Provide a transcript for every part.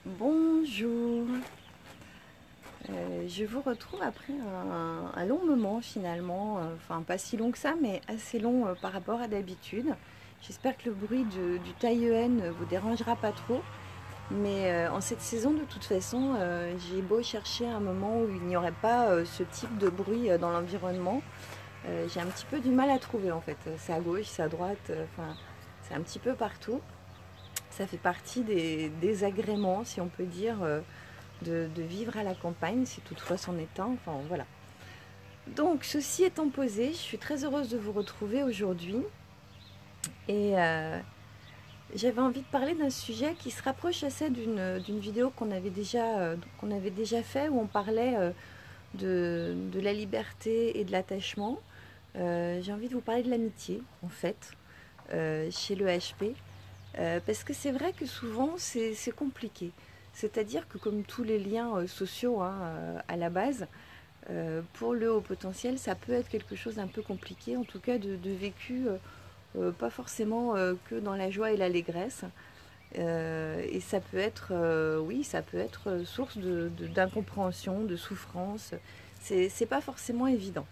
Bonjour, je vous retrouve après un long moment finalement, enfin pas si long que ça, mais assez long par rapport à d'habitude. J'espère que le bruit du tailleuen ne vous dérangera pas trop, mais en cette saison de toute façon, j'ai beau chercher un moment où il n'y aurait pas ce type de bruit dans l'environnement, j'ai un petit peu du mal à trouver en fait. C'est à gauche, c'est à droite, enfin c'est un petit peu partout. Ça fait partie des désagréments, si on peut dire, de vivre à la campagne, si toutefois c'en est un. Enfin voilà. Donc, ceci étant posé, je suis très heureuse de vous retrouver aujourd'hui. Et j'avais envie de parler d'un sujet qui se rapproche assez d'une vidéo qu'on avait déjà fait, où on parlait de la liberté et de l'attachement. J'ai envie de vous parler de l'amitié, en fait, chez le HP. Parce que c'est vrai que souvent c'est compliqué. C'est-à-dire que comme tous les liens sociaux hein, à la base, pour le haut potentiel, ça peut être quelque chose d'un peu compliqué, en tout cas de vécu, pas forcément que dans la joie et l'allégresse. Et ça peut être, oui, ça peut être source d'incompréhension, de souffrance. C'est pas forcément évident.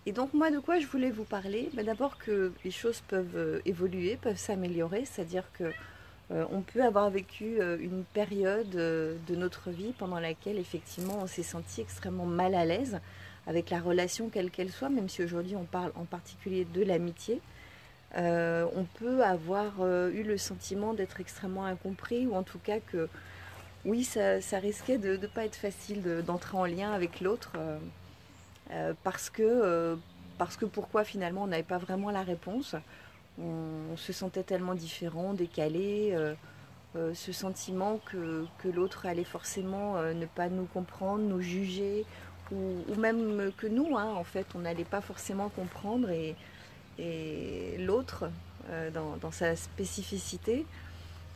Et donc moi, de quoi je voulais vous parler? D'abord que les choses peuvent évoluer, peuvent s'améliorer, c'est-à-dire que on peut avoir vécu une période de notre vie pendant laquelle effectivement on s'est senti extrêmement mal à l'aise avec la relation quelle qu'elle soit, même si aujourd'hui on parle en particulier de l'amitié. On peut avoir eu le sentiment d'être extrêmement incompris, ou en tout cas que oui, ça risquait de ne pas être facile d'entrer en lien avec l'autre, parce que pourquoi finalement on n'avait pas vraiment la réponse. On se sentait tellement différent, décalé, ce sentiment que l'autre allait forcément ne pas nous comprendre, nous juger, ou même que nous, hein, en fait, on n'allait pas forcément comprendre et l'autre dans sa spécificité.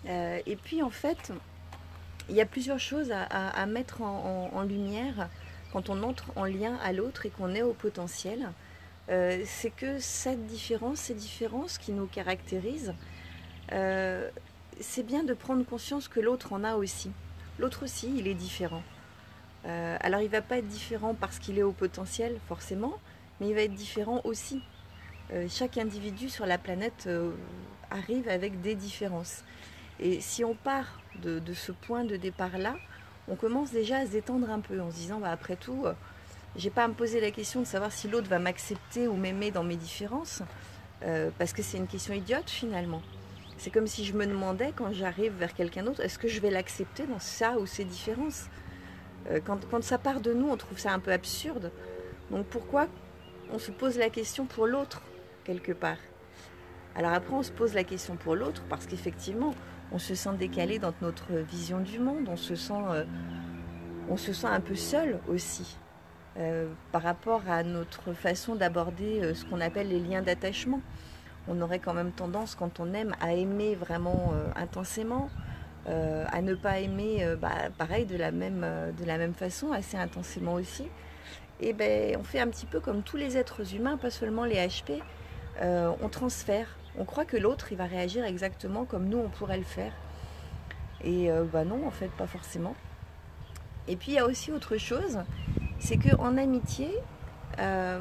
Et puis en fait, il y a plusieurs choses à mettre en lumière quand on entre en lien à l'autre et qu'on est au potentiel. C'est que ces différences qui nous caractérisent, euh, c'est bien de prendre conscience que l'autre en a aussi. L'autre aussi, il est différent. Alors il ne va pas être différent parce qu'il est au potentiel, forcément, mais il va être différent aussi. Chaque individu sur la planète arrive avec des différences. Et si on part de ce point de départ-là, on commence déjà à se détendre un peu en se disant, après tout, j'ai pas à me poser la question de savoir si l'autre va m'accepter ou m'aimer dans mes différences, parce que c'est une question idiote finalement. C'est comme si je me demandais quand j'arrive vers quelqu'un d'autre, est-ce que je vais l'accepter dans ça ou ces différences? Quand ça part de nous, on trouve ça un peu absurde. Donc pourquoi on se pose la question pour l'autre, quelque part? Alors après, on se pose la question pour l'autre parce qu'effectivement, on se sent décalé dans notre vision du monde, on se sent un peu seul aussi par rapport à notre façon d'aborder ce qu'on appelle les liens d'attachement. On aurait quand même tendance, quand on aime, à aimer vraiment intensément, à ne pas aimer, pareil, de la même façon, assez intensément aussi. Et ben, on fait un petit peu comme tous les êtres humains, pas seulement les HP, on transfère. On croit que l'autre, il va réagir exactement comme nous, on pourrait le faire. Et non, en fait, pas forcément. Et puis, il y a aussi autre chose, c'est qu'en amitié, euh,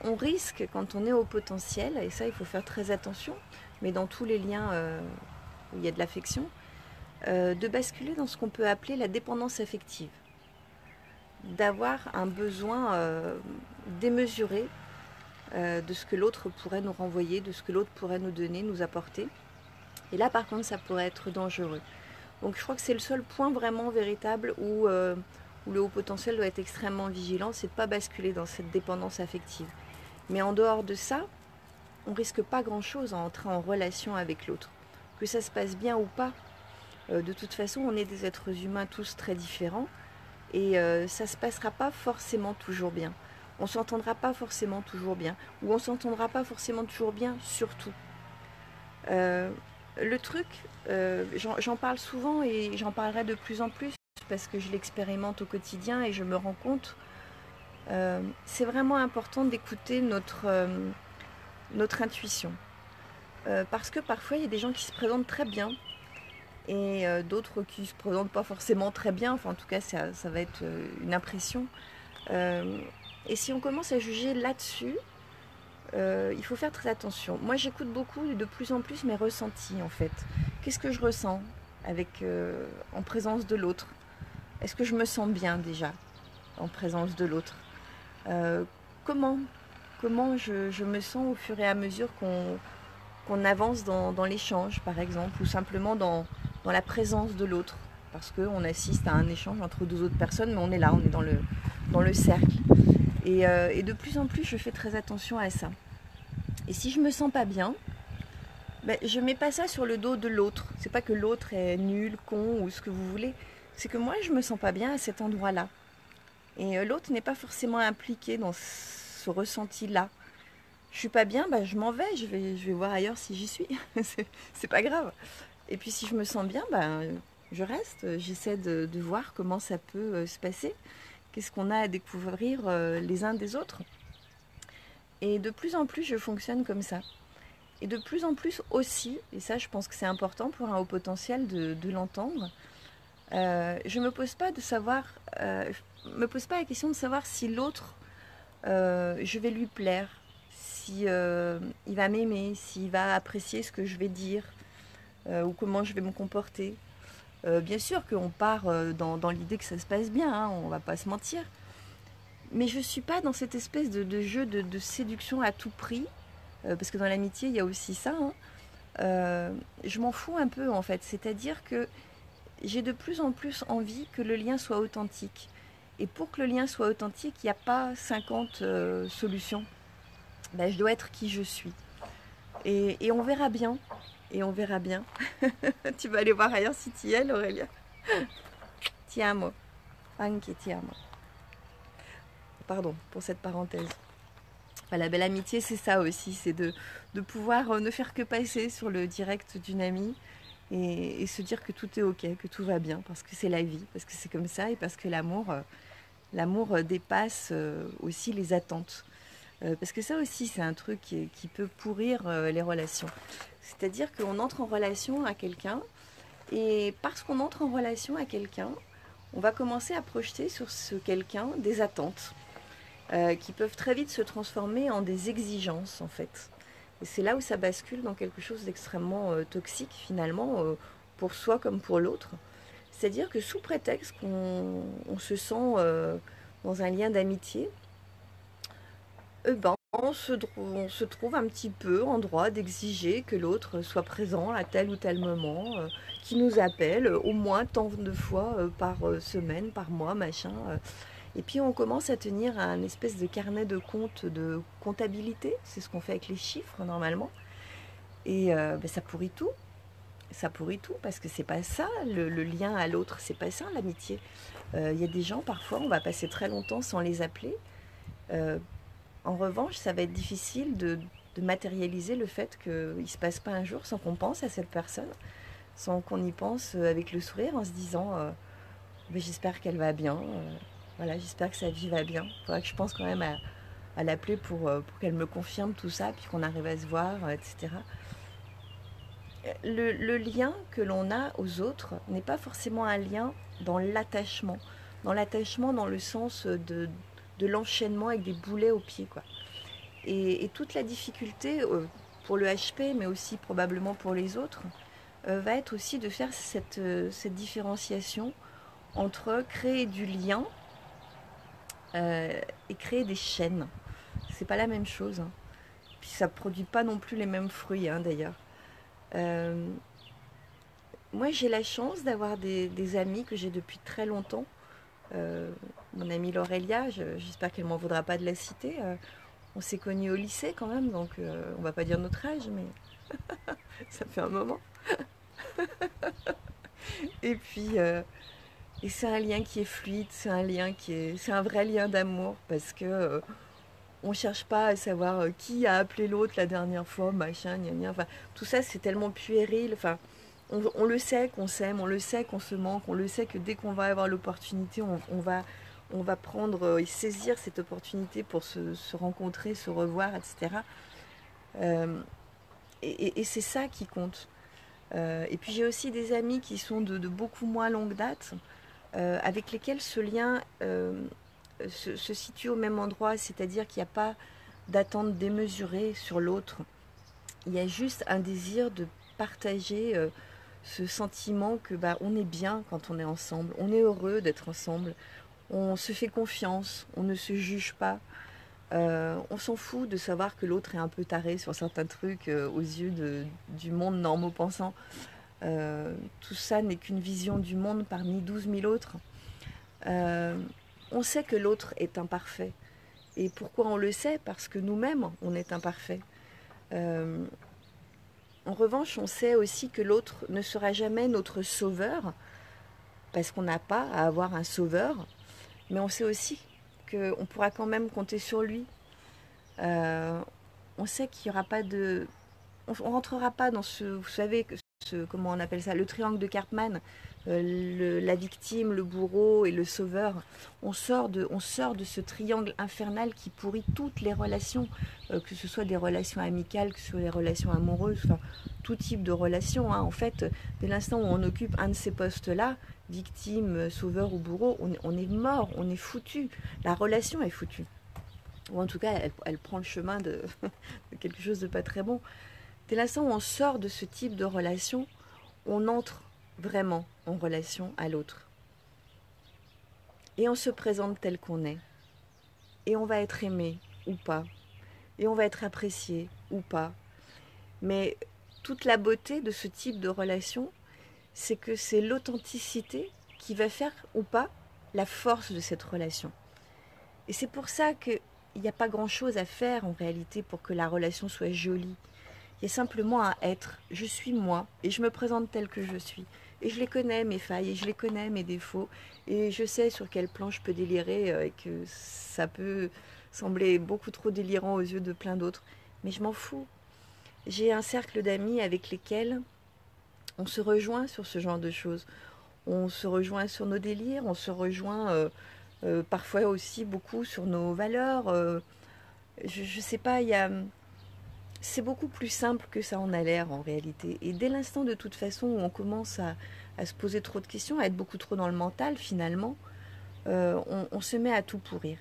on risque, quand on est au potentiel, et ça, il faut faire très attention, mais dans tous les liens où il y a de l'affection, de basculer dans ce qu'on peut appeler la dépendance affective. D'avoir un besoin démesuré de ce que l'autre pourrait nous renvoyer, de ce que l'autre pourrait nous donner, nous apporter. Et là, par contre, ça pourrait être dangereux. Donc je crois que c'est le seul point vraiment véritable où le haut potentiel doit être extrêmement vigilant, c'est de ne pas basculer dans cette dépendance affective. Mais en dehors de ça, on risque pas grand-chose à entrer en relation avec l'autre. Que ça se passe bien ou pas, de toute façon, on est des êtres humains tous très différents et ça se passera pas forcément toujours bien. On s'entendra pas forcément toujours bien, ou on s'entendra pas forcément toujours bien, surtout. Euh, le truc, j'en parle souvent et j'en parlerai de plus en plus parce que je l'expérimente au quotidien et je me rends compte, c'est vraiment important d'écouter notre intuition. Parce que parfois, il y a des gens qui se présentent très bien et d'autres qui ne se présentent pas forcément très bien, enfin en tout cas ça va être une impression. Et si on commence à juger là-dessus, il faut faire très attention. Moi j'écoute beaucoup de plus en plus mes ressentis en fait. Qu'est-ce que je ressens en présence de l'autre? Est-ce que je me sens bien déjà en présence de l'autre? Comment je me sens au fur et à mesure qu'on avance dans l'échange par exemple, ou simplement dans la présence de l'autre, parce qu'on assiste à un échange entre deux autres personnes, mais on est là, on est dans le cercle. Et de plus en plus, je fais très attention à ça. Et si je me sens pas bien, je mets pas ça sur le dos de l'autre. C'est pas que l'autre est nul, con ou ce que vous voulez. C'est que moi, je me sens pas bien à cet endroit-là. Et l'autre n'est pas forcément impliqué dans ce ressenti-là. Je suis pas bien, je m'en vais, je vais voir ailleurs si j'y suis. C'est pas grave. Et puis si je me sens bien, je reste. J'essaie de voir comment ça peut se passer. Qu'est-ce qu'on a à découvrir les uns des autres. Et de plus en plus, je fonctionne comme ça. Et de plus en plus aussi, et ça je pense que c'est important pour un haut potentiel de l'entendre, je me pose pas me pose pas la question de savoir si l'autre, je vais lui plaire, si il va m'aimer, s'il va apprécier ce que je vais dire, ou comment je vais me comporter. Bien sûr qu'on part dans l'idée que ça se passe bien, hein, on va pas se mentir. Mais je suis pas dans cette espèce de jeu de séduction à tout prix, parce que dans l'amitié il y a aussi ça, hein. Je m'en fous un peu en fait, c'est-à-dire que j'ai de plus en plus envie que le lien soit authentique. Et pour que le lien soit authentique, il n'y a pas 50 solutions. Je dois être qui je suis. Et on verra bien. Et on verra bien. Tu vas aller voir ailleurs si tu y es, Aurélia. Ti amo. Anche ti amo. Pardon pour cette parenthèse. La belle amitié, c'est ça aussi. C'est de pouvoir ne faire que passer sur le direct d'une amie et se dire que tout est ok, que tout va bien, parce que c'est la vie, parce que c'est comme ça et parce que l'amour dépasse aussi les attentes. Parce que ça aussi, c'est un truc qui peut pourrir les relations. C'est-à-dire qu'on entre en relation à quelqu'un, et parce qu'on entre en relation à quelqu'un, on va commencer à projeter sur ce quelqu'un des attentes qui peuvent très vite se transformer en des exigences, en fait. Et c'est là où ça bascule dans quelque chose d'extrêmement toxique, finalement, pour soi comme pour l'autre. C'est-à-dire que sous prétexte qu'on se sent dans un lien d'amitié, on se trouve un petit peu en droit d'exiger que l'autre soit présent à tel ou tel moment, qui nous appelle au moins tant de fois par semaine, par mois, machin. Et puis on commence à tenir un espèce de carnet de compte, de comptabilité. C'est ce qu'on fait avec les chiffres normalement. Et ça pourrit tout. Ça pourrit tout parce que c'est pas ça le lien à l'autre, c'est pas ça l'amitié. Y a des gens, parfois, on va passer très longtemps sans les appeler. En revanche, ça va être difficile de matérialiser le fait qu'il ne se passe pas un jour sans qu'on pense à cette personne, sans qu'on y pense avec le sourire en se disant j'espère qu'elle va bien, voilà, j'espère que sa vie va bien. Il faudra que je pense quand même à l'appeler pour qu'elle me confirme tout ça, puis qu'on arrive à se voir, etc. Le lien que l'on a aux autres n'est pas forcément un lien dans l'attachement dans le sens de l'enchaînement avec des boulets aux pieds, quoi. Et toute la difficulté pour le HP, mais aussi probablement pour les autres, va être aussi de faire cette différenciation entre créer du lien et créer des chaînes. C'est pas la même chose, hein. Puis ça produit pas non plus les mêmes fruits, hein, d'ailleurs. Moi, j'ai la chance d'avoir des amis que j'ai depuis très longtemps. Mon amie Laurelia, j'espère qu'elle m'en voudra pas de la citer. On s'est connus au lycée quand même, donc on va pas dire notre âge, mais ça fait un moment. Et puis, et c'est un lien qui est fluide, c'est un vrai lien d'amour parce que on cherche pas à savoir qui a appelé l'autre la dernière fois, machin, gna gna. Enfin, tout ça c'est tellement puéril. Enfin, on le sait qu'on s'aime, on le sait qu'on se manque, on le sait que dès qu'on va avoir l'opportunité, on va prendre et saisir cette opportunité pour se rencontrer, se revoir, etc. Et c'est ça qui compte. Et puis j'ai aussi des amis qui sont de beaucoup moins longue date, avec lesquels ce lien se situe au même endroit, c'est-à-dire qu'il n'y a pas d'attente démesurée sur l'autre. Il y a juste un désir de partager ce sentiment que on est bien quand on est ensemble, on est heureux d'être ensemble, on se fait confiance, on ne se juge pas. On s'en fout de savoir que l'autre est un peu taré sur certains trucs aux yeux du monde normaux-pensant. Tout ça n'est qu'une vision du monde parmi 12 000 autres. On sait que l'autre est imparfait. Et pourquoi on le sait? Parce que nous-mêmes, on est imparfait. En revanche, on sait aussi que l'autre ne sera jamais notre sauveur, parce qu'on n'a pas à avoir un sauveur, mais on sait aussi qu'on pourra quand même compter sur lui. On sait qu'il n'y aura pas de... On ne rentrera pas dans ce... Vous savez, comment on appelle ça? Le triangle de Karpman. La victime, le bourreau et le sauveur. On sort de ce triangle infernal qui pourrit toutes les relations, que ce soit des relations amicales, que ce soit des relations amoureuses, enfin, tout type de relations. En fait, dès l'instant où on occupe un de ces postes-là, victime, sauveur ou bourreau, on est mort, on est foutu. La relation est foutue. Ou en tout cas, elle prend le chemin de quelque chose de pas très bon. Dès l'instant où on sort de ce type de relation, on entre vraiment en relation à l'autre. Et on se présente tel qu'on est. Et on va être aimé ou pas. Et on va être apprécié ou pas. Mais toute la beauté de ce type de relation, c'est que c'est l'authenticité qui va faire ou pas la force de cette relation. Et c'est pour ça qu'il n'y a pas grand-chose à faire en réalité pour que la relation soit jolie. Il y a simplement à être. Je suis moi et je me présente telle que je suis. Et je les connais, mes failles, et je les connais, mes défauts. Et je sais sur quel plan je peux délirer et que ça peut sembler beaucoup trop délirant aux yeux de plein d'autres. Mais je m'en fous. J'ai un cercle d'amis avec lesquels on se rejoint sur ce genre de choses. On se rejoint sur nos délires, on se rejoint parfois aussi beaucoup sur nos valeurs. Je sais pas, c'est beaucoup plus simple que ça en a l'air en réalité. Et dès l'instant de toute façon où on commence à se poser trop de questions, à être beaucoup trop dans le mental finalement, on se met à tout pourrir.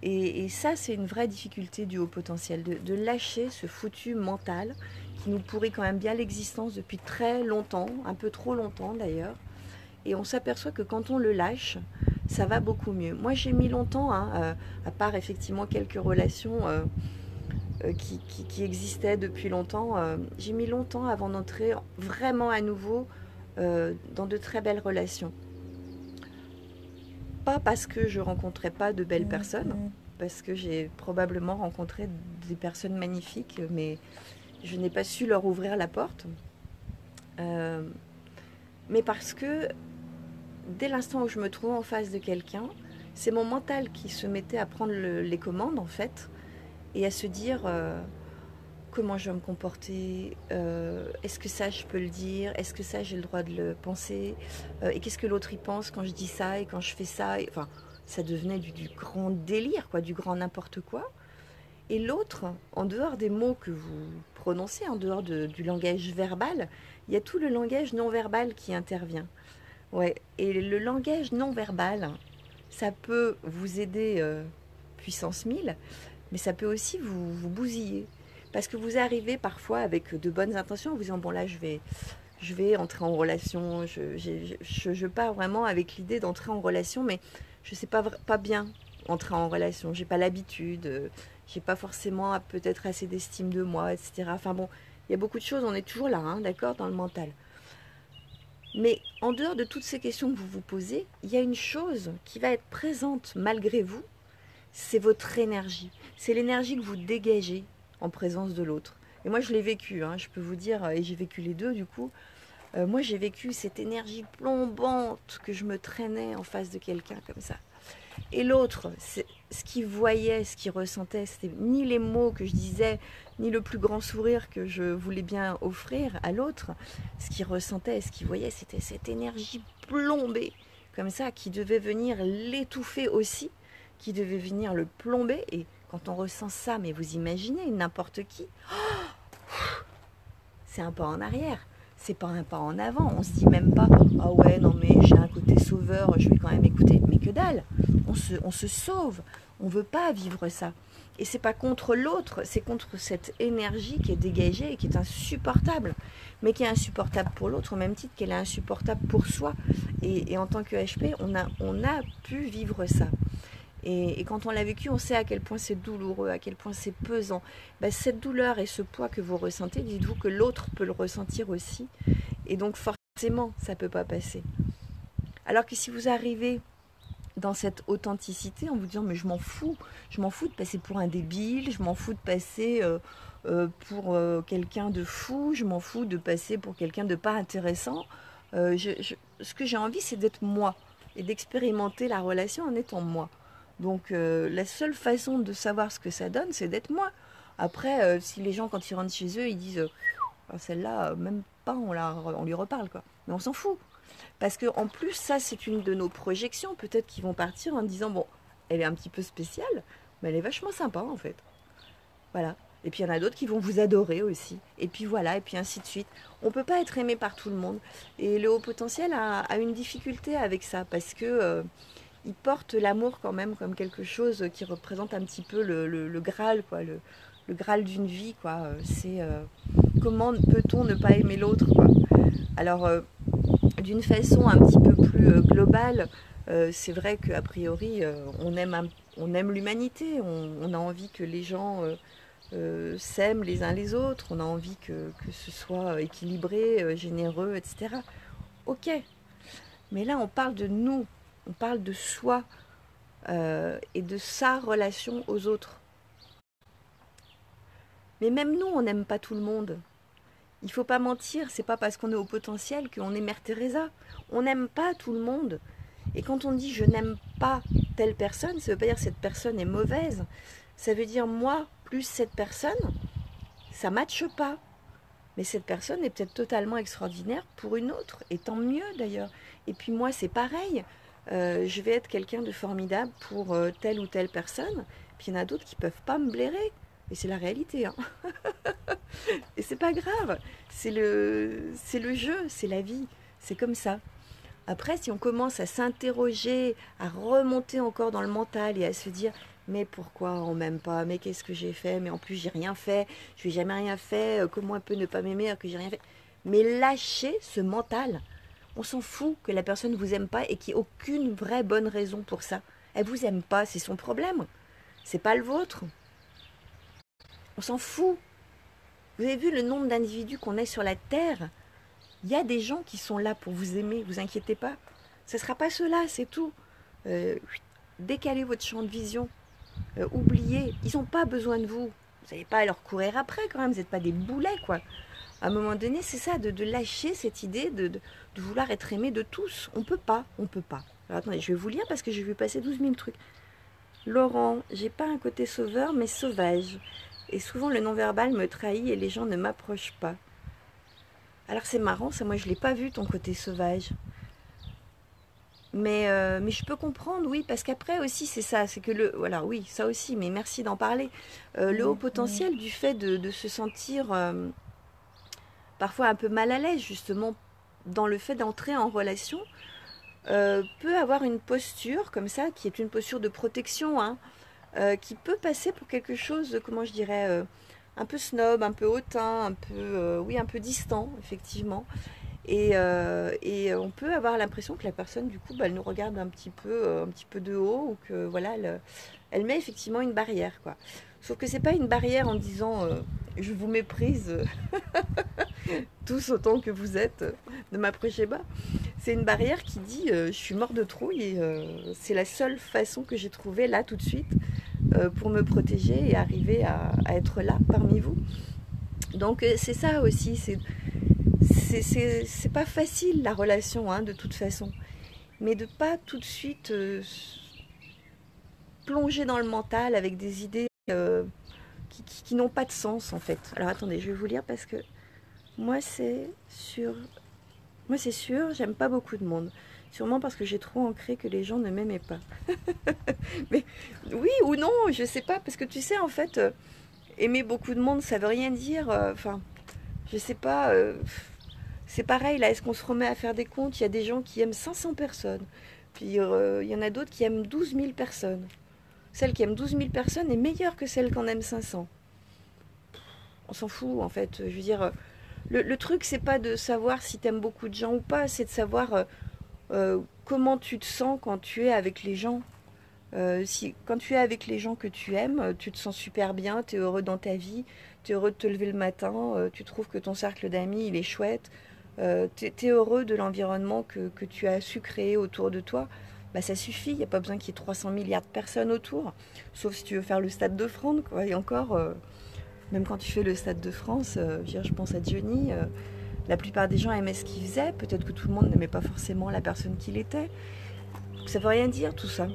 Et ça, c'est une vraie difficulté du haut potentiel, de lâcher ce foutu mental qui nous pourrit quand même bien l'existence depuis très longtemps, un peu trop longtemps d'ailleurs. Et on s'aperçoit que quand on le lâche, ça va beaucoup mieux. Moi, j'ai mis longtemps, à part effectivement quelques relations qui existaient depuis longtemps, j'ai mis longtemps avant d'entrer vraiment à nouveau dans de très belles relations. Pas parce que je rencontrais pas de belles personnes, parce que j'ai probablement rencontré des personnes magnifiques, mais je n'ai pas su leur ouvrir la porte. Mais parce que dès l'instant où je me trouvais en face de quelqu'un, c'est mon mental qui se mettait à prendre les commandes en fait, et à se dire comment je vais me comporter, est-ce que ça je peux le dire, est-ce que ça j'ai le droit de le penser, et qu'est-ce que l'autre y pense quand je dis ça et quand je fais ça, enfin ça devenait du grand délire, quoi, du grand n'importe quoi. Et l'autre, en dehors des mots que vous prononcez, en dehors du langage verbal, il y a tout le langage non verbal qui intervient. Ouais. Et le langage non verbal, ça peut vous aider puissance 1000, mais ça peut aussi vous bousiller. Parce que vous arrivez parfois avec de bonnes intentions en vous disant, bon là je vais entrer en relation, je pars vraiment avec l'idée d'entrer en relation, mais je ne sais pas bien entrer en relation, j'ai pas l'habitude, j'ai pas forcément peut-être assez d'estime de moi, etc. Enfin bon, il y a beaucoup de choses, on est toujours là, hein, d'accord, dans le mental. Mais en dehors de toutes ces questions que vous vous posez, il y a une chose qui va être présente malgré vous, c'est votre énergie. C'est l'énergie que vous dégagez en présence de l'autre. Et moi, je l'ai vécu, hein, je peux vous dire, et j'ai vécu les deux du coup. Moi, j'ai vécu cette énergie plombante que je me traînais en face de quelqu'un comme ça. Et l'autre, ce qu'il voyait, ce qu'il ressentait, c'était ni les mots que je disais, ni le plus grand sourire que je voulais bien offrir à l'autre. Ce qu'il ressentait, ce qu'il voyait, c'était cette énergie plombée, comme ça, qui devait venir l'étouffer aussi, qui devait venir le plomber. Et quand on ressent ça, mais vous imaginez, n'importe qui, c'est un pas en arrière. c'est pas un pas en avant. On se dit même pas, ah ouais, non mais j'ai un côté sauveur, je vais quand même écouter. Mais que dalle, on se sauve, on veut pas vivre ça. Et c'est pas contre l'autre, c'est contre cette énergie qui est dégagée et qui est insupportable. Mais qui est insupportable pour l'autre, au même titre qu'elle est insupportable pour soi. Et en tant que HP, on a pu vivre ça. Et quand on l'a vécu, on sait à quel point c'est douloureux, à quel point c'est pesant. Ben, cette douleur et ce poids que vous ressentez, dites-vous que l'autre peut le ressentir aussi. Et donc forcément, ça ne peut pas passer. Alors que si vous arrivez dans cette authenticité en vous disant mais je m'en fous de passer pour un débile, je m'en fous de passer pour quelqu'un de fou, je m'en fous de passer pour quelqu'un de pas intéressant. Ce que j'ai envie, c'est d'être moi et d'expérimenter la relation en étant moi. Donc la seule façon de savoir ce que ça donne, c'est d'être moi. Après, si les gens, quand ils rentrent chez eux, ils disent celle-là, même pas, on lui reparle, quoi. Mais on s'en fout. Parce qu'en plus, ça, c'est une de nos projections. Peut-être qu'ils vont partir en disant, bon, elle est un petit peu spéciale, mais elle est vachement sympa, en fait. Voilà. Et puis, il y en a d'autres qui vont vous adorer aussi. Et puis, voilà, et puis ainsi de suite. On ne peut pas être aimé par tout le monde. Et le haut potentiel a une difficulté avec ça, parce que il porte l'amour quand même comme quelque chose qui représente un petit peu le Graal, quoi, le Graal d'une vie, quoi. C'est comment peut-on ne pas aimer l'autre, quoi. Alors, d'une façon un petit peu plus globale, c'est vrai qu'a priori, on aime l'humanité, on a envie que les gens s'aiment les uns les autres, on a envie que ce soit équilibré, généreux, etc. Ok, mais là on parle de nous, on parle de soi et de sa relation aux autres. Mais même nous, on n'aime pas tout le monde. Il ne faut pas mentir, c'est pas parce qu'on est au potentiel qu'on est Mère Teresa. On n'aime pas tout le monde. Et quand on dit je n'aime pas telle personne, ça ne veut pas dire que cette personne est mauvaise. Ça veut dire moi plus cette personne, ça ne matche pas. Mais cette personne est peut-être totalement extraordinaire pour une autre. Et tant mieux d'ailleurs. Et puis moi c'est pareil. Je vais être quelqu'un de formidable pour telle ou telle personne. Puis il y en a d'autres qui ne peuvent pas me blairer. Et c'est la réalité, hein. Et c'est pas grave, c'est le jeu, c'est la vie, c'est comme ça. Après, si on commence à s'interroger, à remonter encore dans le mental et à se dire mais pourquoi on m'aime pas, mais qu'est-ce que j'ai fait, mais en plus j'ai rien fait, je n'ai jamais rien fait, comment elle peut ne pas m'aimer alors que j'ai rien fait. Mais lâchez ce mental. On s'en fout que la personne ne vous aime pas et qu'il n'y ait aucune vraie bonne raison pour ça. Elle vous aime pas, c'est son problème, c'est pas le vôtre. On s'en fout. Vous avez vu le nombre d'individus qu'on est sur la Terre? Il y a des gens qui sont là pour vous aimer, vous inquiétez pas. Ce ne sera pas cela, c'est tout. Décalez votre champ de vision. Oubliez, ils n'ont pas besoin de vous. Vous n'allez pas leur courir après quand même, vous n'êtes pas des boulets, quoi. À un moment donné, c'est ça, de lâcher cette idée de vouloir être aimé de tous. On peut pas. Alors attendez, je vais vous lire parce que j'ai vu passer 12 000 trucs. Laurent, j'ai pas un côté sauveur, mais sauvage. Et souvent le non-verbal me trahit et les gens ne m'approchent pas. Alors c'est marrant, ça, moi je ne l'ai pas vu ton côté sauvage. Mais je peux comprendre, oui, parce qu'après aussi c'est ça, c'est que voilà, oui, ça aussi, mais merci d'en parler. Le haut potentiel du fait de se sentir parfois un peu mal à l'aise, justement, dans le fait d'entrer en relation, peut avoir une posture comme ça, qui est une posture de protection, hein, qui peut passer pour quelque chose de, comment je dirais, un peu snob, un peu hautain, un peu, oui, un peu distant, effectivement. Et on peut avoir l'impression que la personne, du coup, elle nous regarde un petit peu de haut, ou que, voilà, elle met effectivement une barrière, quoi. Sauf que c'est pas une barrière en disant je vous méprise tous autant que vous êtes, ne m'approchez pas. C'est une barrière qui dit je suis mort de trouille et c'est la seule façon que j'ai trouvée là tout de suite pour me protéger et arriver à être là parmi vous. Donc c'est ça aussi, c'est pas facile la relation, hein, de toute façon, mais de pas tout de suite plonger dans le mental avec des idées qui n'ont pas de sens en fait. Alors attendez, je vais vous lire parce que moi c'est sûr, j'aime pas beaucoup de monde. Sûrement parce que j'ai trop ancré que les gens ne m'aimaient pas. Mais oui ou non, je sais pas, parce que tu sais en fait, aimer beaucoup de monde, ça veut rien dire. Enfin, je sais pas. C'est pareil, là, est-ce qu'on se remet à faire des comptes? Il y a des gens qui aiment 500 personnes. Puis il y en a d'autres qui aiment 12 000 personnes. Celle qui aime 12 000 personnes est meilleure que celle qui en aime 500. On s'en fout, en fait. Je veux dire, le truc, c'est pas de savoir si t'aimes beaucoup de gens ou pas, c'est de savoir comment tu te sens quand tu es avec les gens. Quand tu es avec les gens que tu aimes, tu te sens super bien, tu es heureux dans ta vie, tu es heureux de te lever le matin, tu trouves que ton cercle d'amis, il est chouette, tu es heureux de l'environnement que tu as su créer autour de toi, bah ça suffit, il n'y a pas besoin qu'il y ait 300 milliards de personnes autour, sauf si tu veux faire le Stade de France, quoi. Et encore, même quand tu fais le Stade de France, je pense à Johnny, la plupart des gens aimaient ce qu'il faisait, peut-être que tout le monde n'aimait pas forcément la personne qu'il était, donc ça veut rien dire tout ça.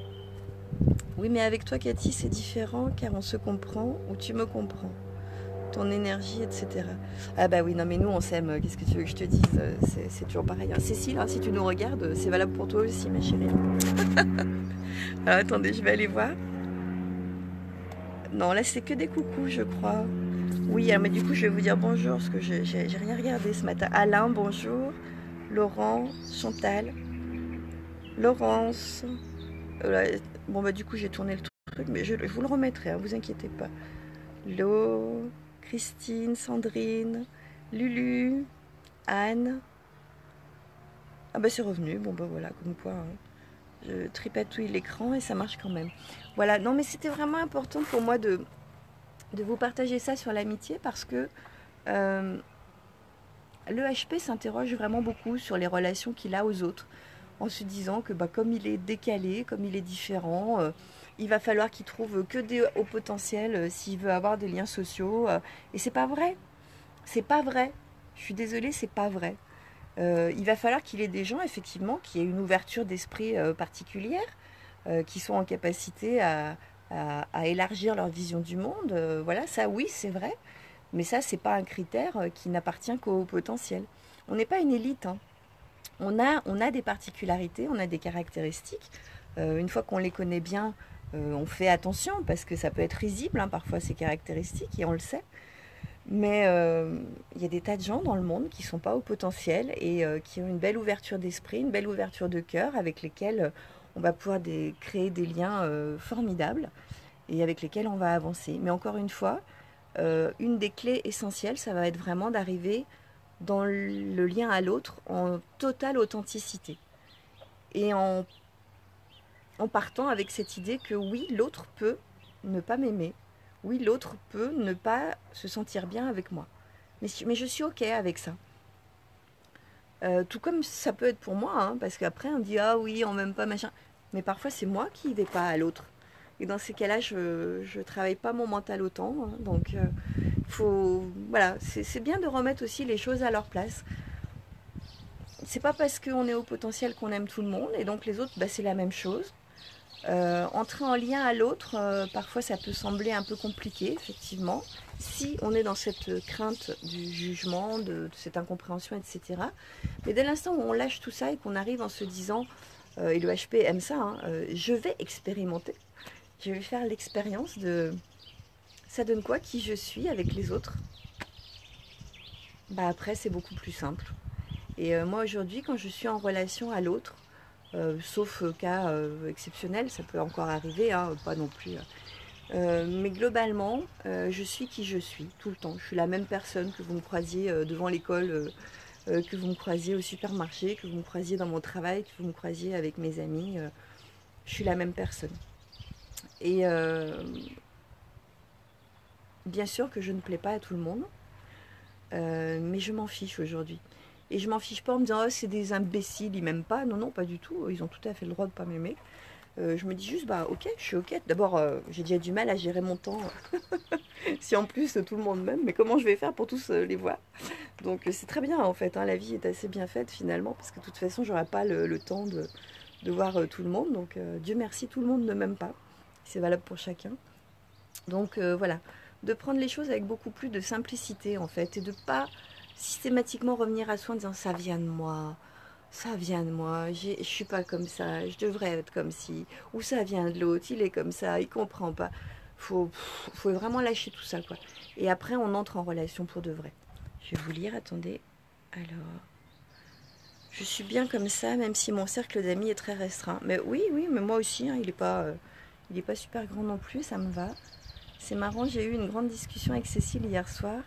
Oui, mais avec toi, Cathy, c'est différent car on se comprend ou tu me comprends. Ton énergie, etc. Ah bah oui, non mais nous on s'aime, qu'est-ce que tu veux que je te dise? C'est toujours pareil. Cécile, hein, si tu nous regardes, c'est valable pour toi aussi, ma chérie. Alors, attendez, je vais aller voir. Non, là c'est que des coucous, je crois. Oui, mais du coup je vais vous dire bonjour, parce que j'ai rien regardé ce matin. Alain, bonjour. Laurent, Chantal, Laurence. Bon bah du coup j'ai tourné le truc, mais je vous le remettrai, hein, vous inquiétez pas. Lo, Christine, Sandrine, Lulu, Anne. Ah bah c'est revenu, bon bah voilà, comme quoi hein, je tripatouille l'écran et ça marche quand même. Voilà, non mais c'était vraiment important pour moi de vous partager ça sur l'amitié parce que le HP s'interroge vraiment beaucoup sur les relations qu'il a aux autres en se disant que bah, comme il est décalé, comme il est différent, il va falloir qu'il trouve que des hauts potentiels s'il veut avoir des liens sociaux. Et c'est pas vrai. C'est pas vrai. Je suis désolée, c'est pas vrai. Il va falloir qu'il ait des gens, effectivement, qui aient une ouverture d'esprit particulière, qui sont en capacité à élargir leur vision du monde. Voilà, ça oui, c'est vrai. Mais ça, c'est pas un critère qui n'appartient qu'au potentiel. On n'est pas une élite, hein. On a des particularités, on a des caractéristiques. Une fois qu'on les connaît bien, on fait attention parce que ça peut être risible, hein, parfois ces caractéristiques, et on le sait. Mais il y a des tas de gens dans le monde qui ne sont pas au potentiel et qui ont une belle ouverture d'esprit, une belle ouverture de cœur avec lesquels on va pouvoir créer des liens formidables et avec lesquels on va avancer. Mais encore une fois, une des clés essentielles, ça va être vraiment d'arriver dans le lien à l'autre en totale authenticité. Et en partant avec cette idée que oui, l'autre peut ne pas m'aimer. Oui, l'autre peut ne pas se sentir bien avec moi. Mais je suis OK avec ça. Tout comme ça peut être pour moi, hein, parce qu'après on dit ah oui, on m'aime pas, machin. Mais parfois c'est moi qui ne vais pas à l'autre. Et dans ces cas-là, je ne travaille pas mon mental autant. Hein, donc voilà, c'est bien de remettre aussi les choses à leur place. C'est pas parce qu'on est au potentiel qu'on aime tout le monde, et donc les autres, bah, c'est la même chose. Entrer en lien à l'autre, parfois ça peut sembler un peu compliqué, effectivement, si on est dans cette crainte du jugement, de cette incompréhension, etc. Mais dès l'instant où on lâche tout ça et qu'on arrive en se disant, et le HP aime ça, hein, je vais expérimenter, je vais faire l'expérience de ça donne quoi qui je suis avec les autres. Bah après c'est beaucoup plus simple. Et moi aujourd'hui quand je suis en relation à l'autre, sauf cas exceptionnel, ça peut encore arriver, hein, pas non plus. Mais globalement, je suis qui je suis tout le temps. Je suis la même personne que vous me croisiez devant l'école, que vous me croisiez au supermarché, que vous me croisiez dans mon travail, que vous me croisiez avec mes amis. Je suis la même personne. Et bien sûr que je ne plais pas à tout le monde, mais je m'en fiche aujourd'hui. Et je m'en fiche pas en me disant oh, c'est des imbéciles, ils m'aiment pas. Non, non, pas du tout. Ils ont tout à fait le droit de pas m'aimer. Je me dis juste bah ok, je suis ok. D'abord, j'ai déjà du mal à gérer mon temps. Si en plus tout le monde m'aime, mais comment je vais faire pour tous les voir? Donc c'est très bien en fait. Hein, la vie est assez bien faite finalement parce que de toute façon, j'aurai pas le temps de voir tout le monde. Donc Dieu merci, tout le monde ne m'aime pas. C'est valable pour chacun. Donc voilà, de prendre les choses avec beaucoup plus de simplicité en fait et de pas systématiquement revenir à soi en disant ça vient de moi, je suis pas comme ça, je devrais être comme ci, ou ça vient de l'autre, il est comme ça, il comprend pas. Faut vraiment lâcher tout ça quoi. Et après on entre en relation pour de vrai. Je vais vous lire, attendez. Alors, je suis bien comme ça, même si mon cercle d'amis est très restreint. Mais oui, mais moi aussi, hein, il est pas super grand non plus, ça me va. C'est marrant, j'ai eu une grande discussion avec Cécile hier soir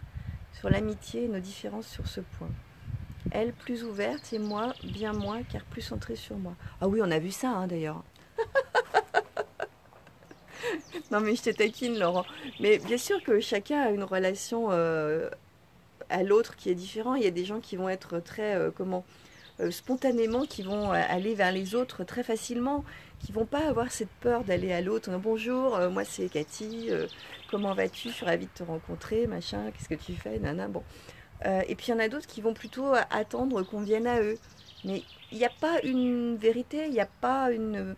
sur l'amitié et nos différences sur ce point. Elle plus ouverte et moi bien moins car plus centrée sur moi. Ah oui, on a vu ça hein, d'ailleurs. Non mais je te taquine Laurent. Mais bien sûr que chacun a une relation à l'autre qui est différente. Il y a des gens qui vont être très spontanément, qui vont aller vers les autres très facilement, qui vont pas avoir cette peur d'aller à l'autre. Bonjour, moi c'est Cathy, comment vas-tu? Je suis ravie de te rencontrer, machin, qu'est-ce que tu fais? Nana, bon. Et puis il y en a d'autres qui vont plutôt attendre qu'on vienne à eux. Mais il n'y a pas une vérité, il n'y a pas une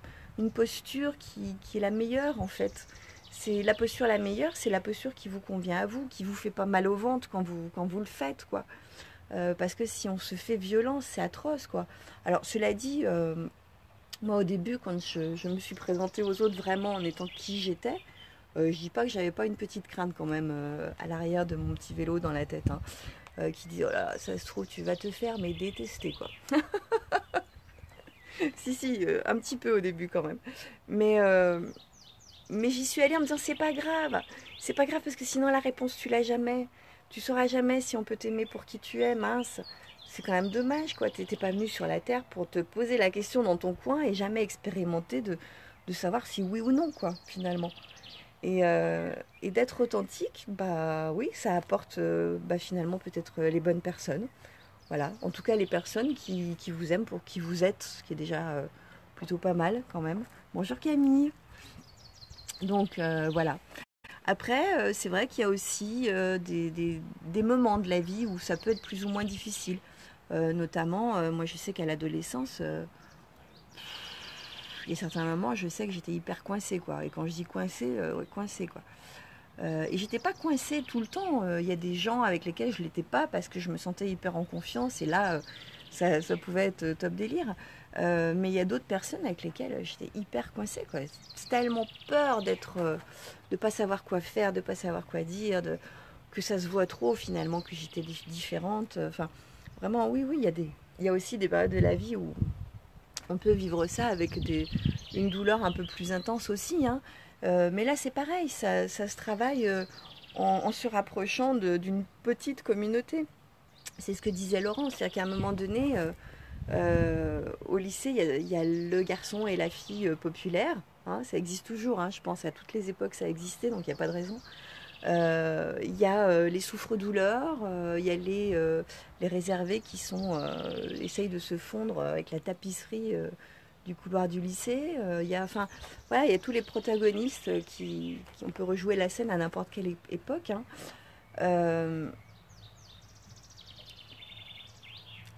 posture qui est la meilleure en fait. C'est la posture la meilleure, c'est la posture qui vous convient à vous, qui vous fait pas mal au ventre quand vous le faites, quoi. Parce que si on se fait violence, c'est atroce, quoi. Alors, cela dit, moi au début, quand je me suis présentée aux autres vraiment en étant qui j'étais, je dis pas que j'avais pas une petite crainte quand même à l'arrière de mon petit vélo dans la tête, hein, qui dit oh là, ça se trouve, tu vas te faire mais détester, quoi. Si, un petit peu au début quand même. Mais, euh, mais j'y suis allée en me disant c'est pas grave. C'est pas grave parce que sinon la réponse tu l'as jamais. Tu sauras jamais si on peut t'aimer pour qui tu es, mince. C'est quand même dommage quoi. T'étais pas venu sur la terre pour te poser la question dans ton coin et jamais expérimenter de savoir si oui ou non quoi finalement. Et d'être authentique, bah oui, ça apporte bah, finalement peut-être les bonnes personnes. Voilà, en tout cas les personnes qui vous aiment pour qui vous êtes, ce qui est déjà plutôt pas mal quand même. Bonjour Camille. Donc voilà. Après, c'est vrai qu'il y a aussi des moments de la vie où ça peut être plus ou moins difficile. Notamment, moi je sais qu'à l'adolescence, il y a certains moments, je sais que j'étais hyper coincée, quoi. Et quand je dis coincée, ouais, coincée, quoi. Et j'étais pas coincée tout le temps. Il y a des gens avec lesquels je l'étais pas parce que je me sentais hyper en confiance. Et là, ça pouvait être top délire. Mais il y a d'autres personnes avec lesquelles j'étais hyper coincée, quoi. C'est tellement peur de pas savoir quoi faire, de pas savoir quoi dire, que ça se voit trop finalement que j'étais différente. Enfin, vraiment, oui, il y a aussi des périodes de la vie où on peut vivre ça avec une douleur un peu plus intense aussi, hein. Mais là, c'est pareil, ça se travaille en se rapprochant d'une petite communauté. C'est ce que disait Laurent, c'est-à-dire qu'à un moment donné, au lycée, il y a le garçon et la fille populaire. Hein, ça existe toujours, hein, je pense à toutes les époques ça a existé, donc il n'y a pas de raison. Il y a les souffres-douleurs, il y a les réservés qui essayent de se fondre avec la tapisserie du couloir du lycée. Il y a, enfin, voilà, il y a tous les protagonistes on peut rejouer la scène à n'importe quelle époque. Hein. Euh,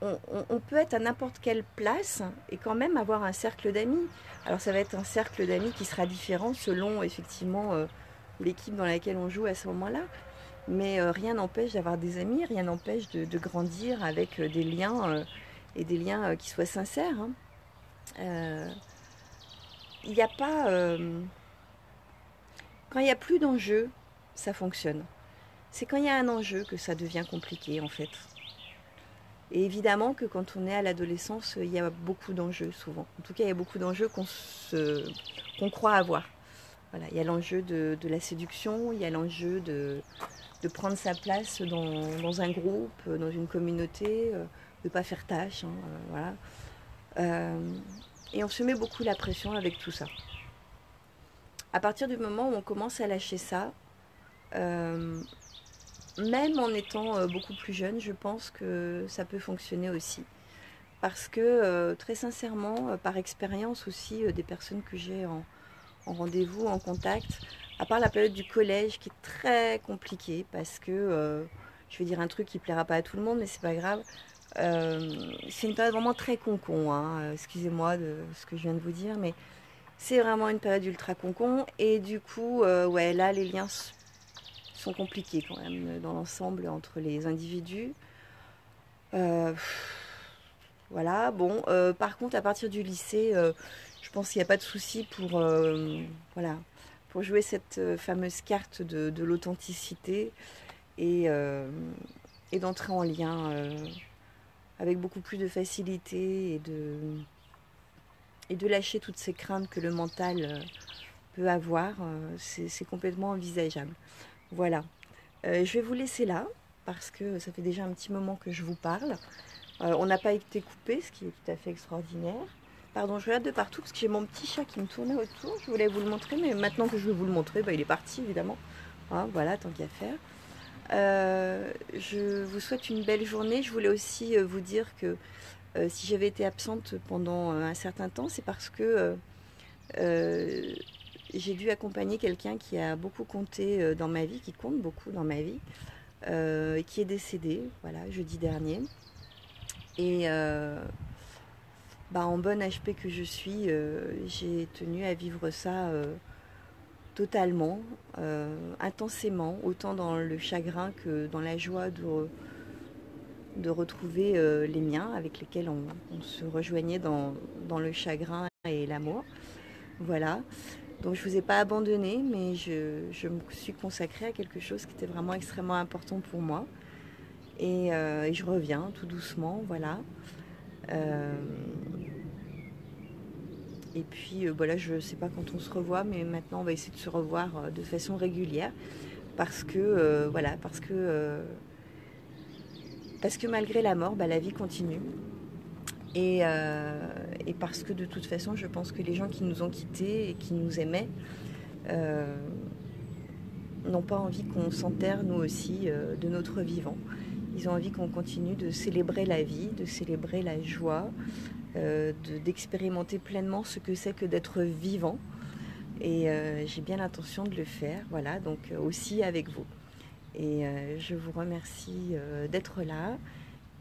on peut être à n'importe quelle place et quand même avoir un cercle d'amis. Alors ça va être un cercle d'amis qui sera différent selon effectivement l'équipe dans laquelle on joue à ce moment-là. Mais rien n'empêche d'avoir des amis, rien n'empêche de grandir avec des liens et des liens qui soient sincères. Hein. Il n'y a pas... quand il n'y a plus d'enjeu, ça fonctionne. C'est quand il y a un enjeu que ça devient compliqué en fait. Et évidemment que quand on est à l'adolescence, il y a beaucoup d'enjeux souvent. En tout cas, il y a beaucoup d'enjeux qu'on croit avoir. Voilà, il y a l'enjeu de la séduction, il y a l'enjeu de prendre sa place dans un groupe, dans une communauté, de ne pas faire tâche. Hein, voilà. Et on se met beaucoup la pression avec tout ça. À partir du moment où on commence à lâcher ça, même en étant beaucoup plus jeune, je pense que ça peut fonctionner aussi. Parce que très sincèrement, par expérience aussi des personnes que j'ai en rendez-vous, en contact, à part la période du collège qui est très compliquée parce que, je vais dire un truc qui plaira pas à tout le monde, mais c'est pas grave. C'est une période vraiment très concon, hein. Excusez-moi de ce que je viens de vous dire, mais c'est vraiment une période ultra concon. Et du coup, ouais, là, les liens sont compliqués quand même dans l'ensemble entre les individus. Euh, voilà, bon, par contre, à partir du lycée, je pense qu'il n'y a pas de souci voilà, pour jouer cette fameuse carte de l'authenticité et, euh, et d'entrer en lien avec beaucoup plus de facilité et de lâcher toutes ces craintes que le mental peut avoir, c'est complètement envisageable. Voilà. Je vais vous laisser là, parce que ça fait déjà un petit moment que je vous parle. On n'a pas été coupé, ce qui est tout à fait extraordinaire. Pardon, je regarde de partout parce que j'ai mon petit chat qui me tournait autour. Je voulais vous le montrer, mais maintenant que je vais vous le montrer, bah, il est parti évidemment. Hein, voilà, tant qu'à faire. Je vous souhaite une belle journée. Je voulais aussi vous dire que si j'avais été absente pendant un certain temps, c'est parce que j'ai dû accompagner quelqu'un qui a beaucoup compté dans ma vie, qui compte beaucoup dans ma vie, et qui est décédé, voilà, jeudi dernier. Et en bonne HP que je suis, j'ai tenu à vivre ça totalement, intensément, autant dans le chagrin que dans la joie de retrouver les miens avec lesquels on se rejoignait dans le chagrin et l'amour. Voilà. Donc je ne vous ai pas abandonné, mais je me suis consacrée à quelque chose qui était vraiment extrêmement important pour moi. Et je reviens tout doucement, voilà. Et puis voilà, je ne sais pas quand on se revoit, mais maintenant on va essayer de se revoir de façon régulière. Parce que, voilà, parce que malgré la mort, la vie continue. Et parce que de toute façon, je pense que les gens qui nous ont quittés et qui nous aimaient n'ont pas envie qu'on s'enterre nous aussi de notre vivant. Ils ont envie qu'on continue de célébrer la vie, de célébrer la joie, d'expérimenter pleinement ce que c'est que d'être vivant. Et j'ai bien l'intention de le faire, voilà, donc aussi avec vous. Et je vous remercie d'être là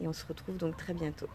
et on se retrouve donc très bientôt.